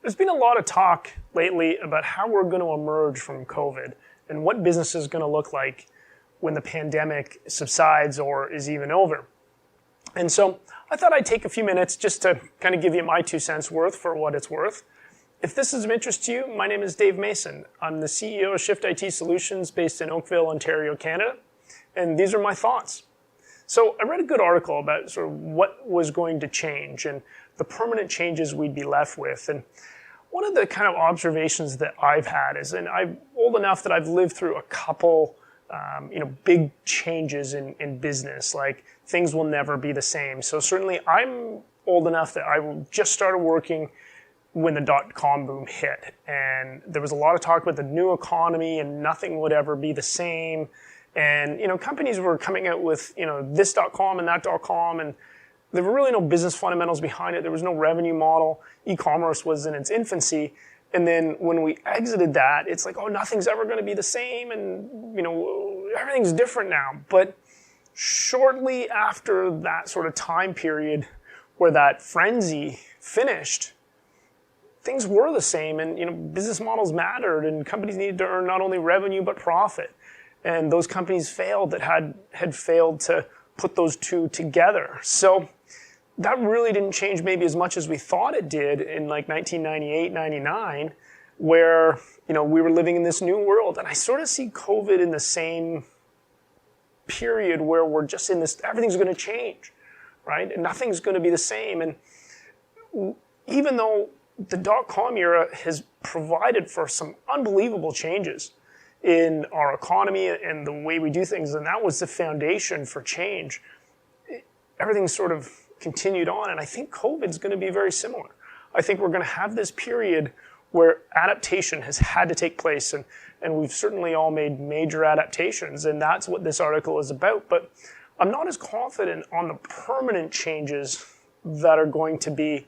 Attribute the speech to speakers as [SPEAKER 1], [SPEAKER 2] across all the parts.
[SPEAKER 1] There's been a lot of talk lately about how we're going to emerge from COVID and what business is going to look like when the pandemic subsides or is even over. And so I thought I'd take a few minutes just to kind of give you my 2 cents worth for what it's worth. If this is of interest to you, my name is Dave Mason. I'm the CEO of Shift IT Solutions based in Oakville, Ontario, Canada. And these are my thoughts. So I read a good article about sort of what was going to change and the permanent changes we'd be left with. And one of the kind of observations that I've had is, and I'm old enough that I've lived through a couple big changes in business, like things will never be the same. So certainly I'm old enough that I just started working when the .com boom hit. And there was a lot of talk about the new economy and nothing would ever be the same. And, companies were coming out with, this .com and that .com, and there were really no business fundamentals behind it. There was no revenue model. E-commerce was in its infancy. And then when we exited that, it's like, oh, nothing's ever going to be the same. And, everything's different now. But shortly after that sort of time period where that frenzy finished, things were the same. And, business models mattered and companies needed to earn not only revenue, but profit. And those companies failed that had failed to put those two together. So that really didn't change maybe as much as we thought it did in like 1998, 99, where, we were living in this new world. And I sort of see COVID in the same period where we're just in this, everything's going to change, right? And nothing's going to be the same. And even though the .com era has provided for some unbelievable changes in our economy and the way we do things, and that was the foundation for change, everything sort of continued on, and I think COVID's going to be very similar. I think we're going to have this period where adaptation has had to take place, and we've certainly all made major adaptations, and that's what this article is about, but I'm not as confident on the permanent changes that are going to be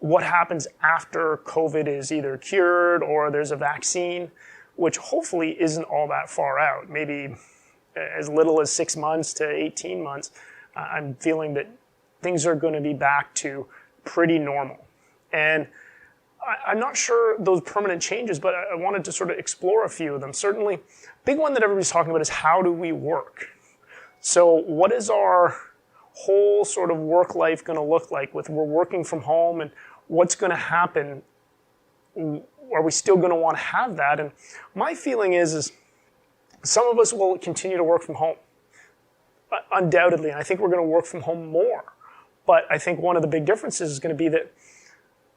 [SPEAKER 1] what happens after COVID is either cured or there's a vaccine, which hopefully isn't all that far out, maybe as little as 6 months to 18 months. I'm feeling that things are going to be back to pretty normal. And I'm not sure those permanent changes, but I wanted to sort of explore a few of them. Certainly, big one that everybody's talking about is how do we work? So what is our whole sort of work life going to look like with we're working from home, and what's going to happen? Are we still going to want to have that? And my feeling is some of us will continue to work from home, undoubtedly, and I think we're going to work from home more. But I think one of the big differences is going to be that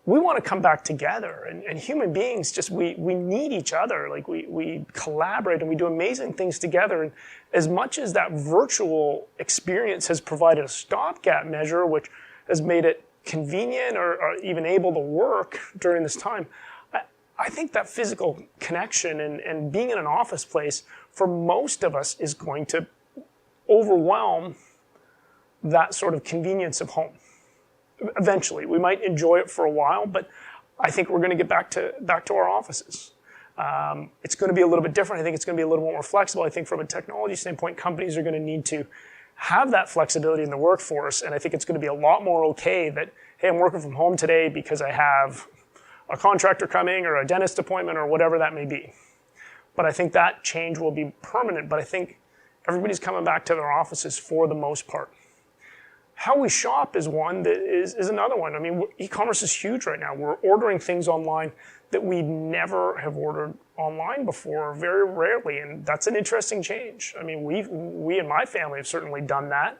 [SPEAKER 1] we want to come back together, and human beings just, we need each other. Like we collaborate and we do amazing things together. And as much as that virtual experience has provided a stopgap measure, which has made it convenient or even able to work during this time, I think that physical connection and being in an office place for most of us is going to overwhelm that sort of convenience of home. Eventually, we might enjoy it for a while, but I think we're going to get back to our offices. It's going to be a little bit different. I think it's going to be a little more flexible. I think from a technology standpoint, companies are going to need to have that flexibility in the workforce, and I think it's going to be a lot more okay that, hey, I'm working from home today because I have a contractor coming or a dentist appointment or whatever that may be. But I think that change will be permanent, but I think everybody's coming back to their offices for the most part. How we shop is one that is another one. I mean, e-commerce is huge right now. We're ordering things online that we never have ordered online before, very rarely, and that's an interesting change. I mean, we in my family have certainly done that,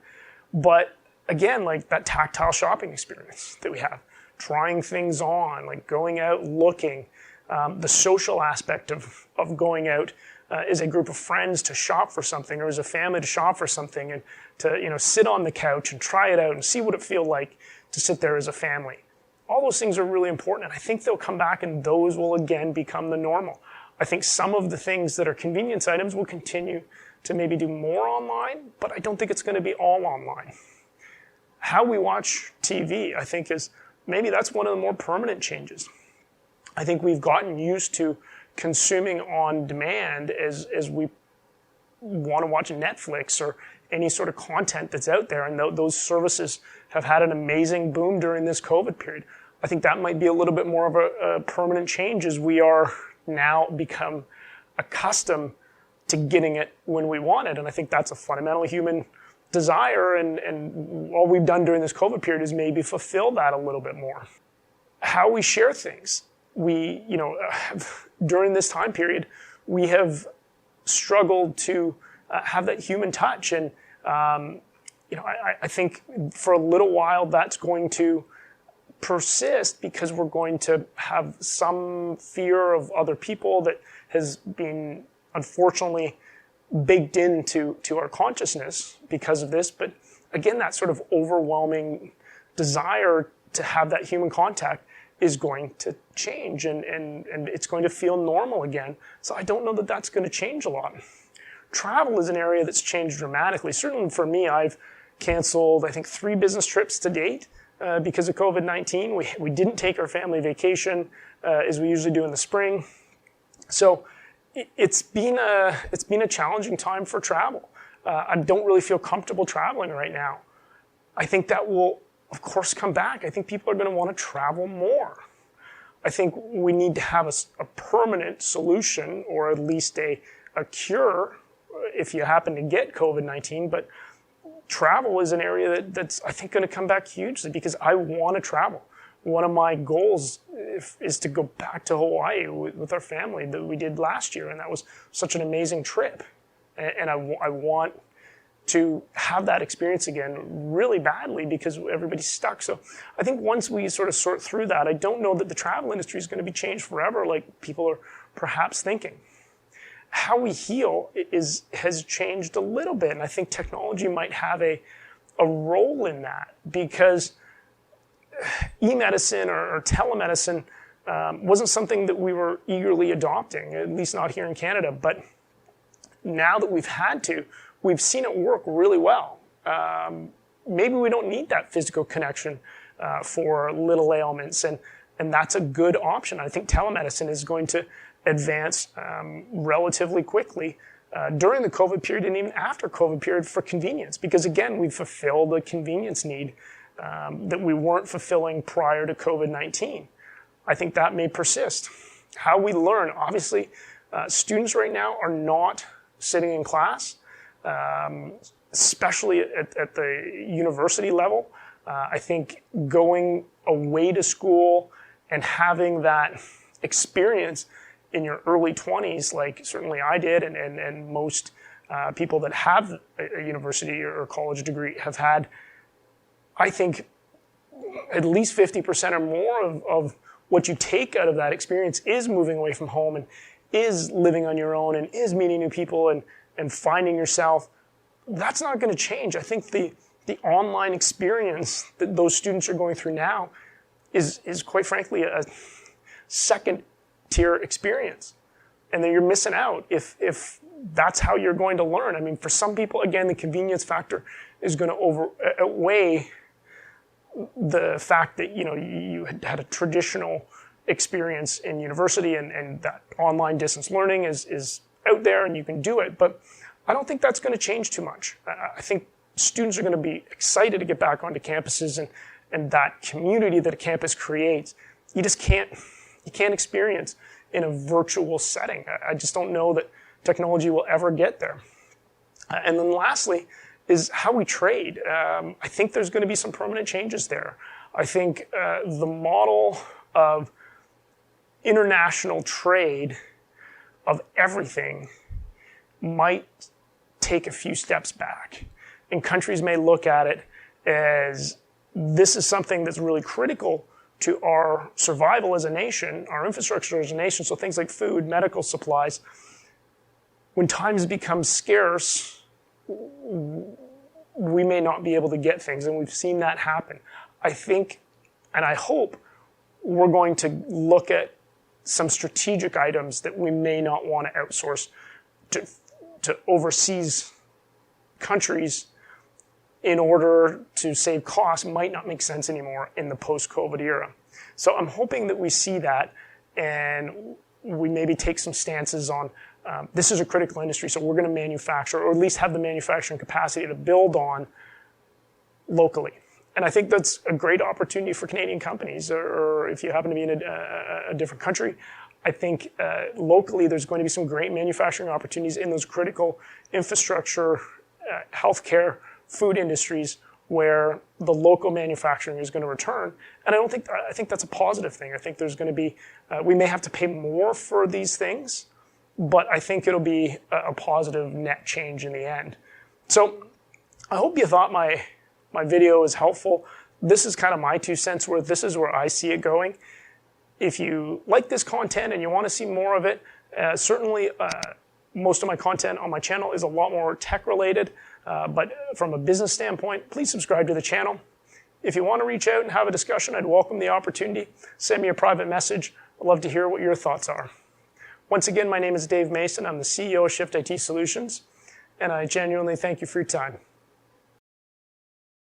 [SPEAKER 1] but again, like that tactile shopping experience that we have, trying things on, like going out looking, the social aspect of going out as a group of friends to shop for something, or as a family to shop for something, and to sit on the couch and try it out and see what it feels like to sit there as a family. All those things are really important, and I think they'll come back, and those will again become the normal. I think some of the things that are convenience items will continue to maybe do more online, but I don't think it's going to be all online. How we watch TV, I think, is maybe that's one of the more permanent changes. I think we've gotten used to consuming on demand as we want to watch Netflix or any sort of content that's out there, and those services have had an amazing boom during this COVID period. I think that might be a little bit more of a permanent change as we are now become accustomed to getting it when we want it. And I think that's a fundamental human desire. And all we've done during this COVID period is maybe fulfill that a little bit more. How we share things. We, during this time period, we have struggled to have that human touch. And, I think for a little while that's going to persist because we're going to have some fear of other people that has been unfortunately baked into our consciousness because of this. But again, that sort of overwhelming desire to have that human contact is going to change and it's going to feel normal again. So I don't know that that's going to change a lot. Travel is an area that's changed dramatically. Certainly for me, I've canceled, I think, 3 business trips to date because of COVID-19. We didn't take our family vacation as we usually do in the spring. So it's been a challenging time for travel. I don't really feel comfortable traveling right now. I think that will, of course, come back. I think people are going to want to travel more. I think we need to have a permanent solution or at least a cure if you happen to get COVID-19. But travel is an area that's, I think, going to come back hugely because I want to travel. One of my goals is to go back to Hawaii with our family that we did last year, and that was such an amazing trip. And I want to have that experience again really badly because everybody's stuck. So I think once we sort of sort through that, I don't know that the travel industry is going to be changed forever like people are perhaps thinking. How we heal has changed a little bit, and I think technology might have a role in that because e-medicine or telemedicine wasn't something that we were eagerly adopting, at least not here in Canada. But now that we've seen it work really well. Maybe we don't need that physical connection for little ailments, and that's a good option. I think telemedicine is going to advance relatively quickly during the COVID period and even after COVID period for convenience, because again, we've fulfilled the convenience need that we weren't fulfilling prior to COVID-19. I think that may persist. How we learn, obviously, students right now are not sitting in class, especially at the university level. I think going away to school and having that experience in your early 20s, like certainly I did, and most people that have a university or college degree have had, I think at least 50% or more of what you take out of that experience is moving away from home and is living on your own and is meeting new people and finding yourself. That's not going to change. I think the online experience that those students are going through now is quite frankly a second-tier experience. And then you're missing out if that's how you're going to learn. I mean, for some people, again, the convenience factor is going to outweigh the fact that, you had a traditional experience in university and that online distance learning is out there and you can do it. But I don't think that's going to change too much. I think students are going to be excited to get back onto campuses and that community that a campus creates. You can't experience in a virtual setting. I just don't know that technology will ever get there. And then lastly is how we trade. I think there's going to be some permanent changes there. I think the model of international trade of everything might take a few steps back. And countries may look at it as this is something that's really critical to our survival as a nation, our infrastructure as a nation, so things like food, medical supplies. When times become scarce, we may not be able to get things, and we've seen that happen. I think, and I hope, we're going to look at some strategic items that we may not want to outsource to overseas countries in order to save costs might not make sense anymore in the post-COVID era. So I'm hoping that we see that and we maybe take some stances on this is a critical industry, so we're going to manufacture, or at least have the manufacturing capacity to build on locally. And I think that's a great opportunity for Canadian companies, or if you happen to be in a different country. I think locally there's going to be some great manufacturing opportunities in those critical infrastructure, healthcare, food industries where the local manufacturing is going to return. And I think that's a positive thing. I think there's going to be, we may have to pay more for these things, but I think it'll be a positive net change in the end. So I hope you thought my video is helpful. This is kind of my 2 cents worth. This is where I see it going. If you like this content and you want to see more of it, certainly most of my content on my channel is a lot more tech related, but from a business standpoint, please subscribe to the channel. If you want to reach out and have a discussion, I'd welcome the opportunity. Send me a private message. I'd love to hear what your thoughts are. Once again, my name is Dave Mason. I'm the CEO of Shift IT Solutions, and I genuinely thank you for your time.